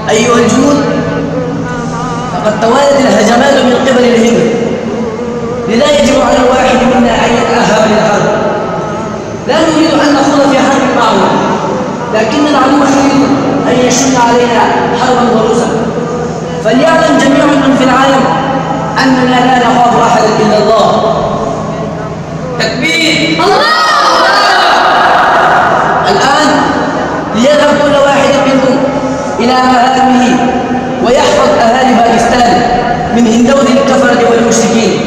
أيها الجنود، فقد توالت الهجمات من قبل الهند، لذا يجب على الواحد منا أن يتأهب للحرب. لا نريد أن نخوض في حرب معهم، لكن العدو يريد أن يشن علينا حربا ضروسا. فليعلم جميع من في العالم أننا لا نخاف أحدا إلا الله. تكبير! الله! الآن ليذهب كل واحد منكم إلى مهامه ويحفظ أهالي باكستان من هندوذ الكفرة والمشركين.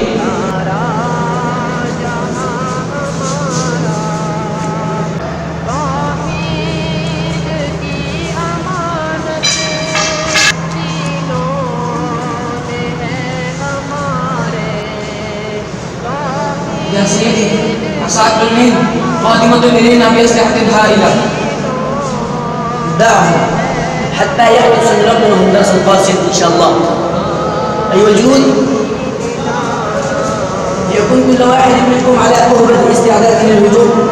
يا سيدي، أسعد الهند قادمة إلينا بأسلحة هائلة. دعهم حتى يحدث لهم درس قاسٍ إن شاء الله. أيها الجنود، ليكن كل واحد منكم على أهبة استعداد للهجوم،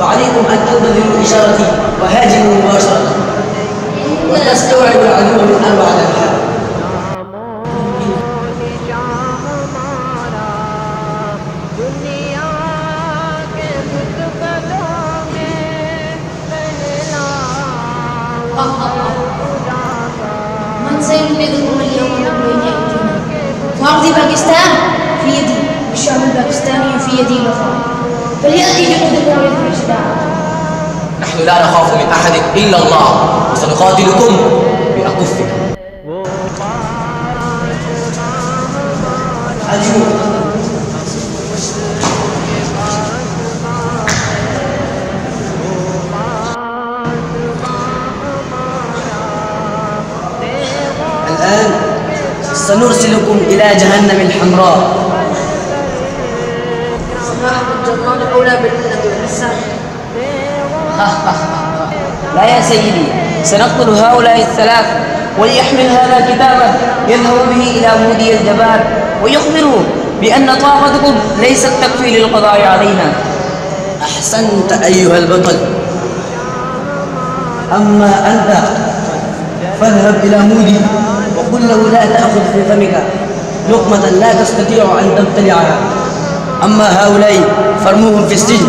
وعليكم أن تنتظروا إشارتي وهاجموا مباشرة وتستوعبوا العدو من أربعة أنحاء. من سينقذكم اليوم من بين أيدينا؟ وأرض باكستان في يدي، والشعب الباكستاني في يدي الأخرى، فليأتي جهودكم للإجداع. نحن لا نخاف من أحد إلا الله، وسنقاتلكم بأكفنا. الآن سنرسلكم إلى جهنم الحمراء. سماحة الجرمان أولى بالأدب والإحسان. لا يا سيدي، سنقتل هؤلاء الثلاث، وليحمل هذا كتابه يذهب به إلى مودي الجبار ويخبره بأن طاقتكم ليست تكفي للقضاء علينا. أحسنت أيها البطل. أما أنت فاذهب إلى مودي وقل له لا تأخذ في فمك لقمة لا تستطيع أن تبتلعها. أما هؤلاء فارموهم في السجن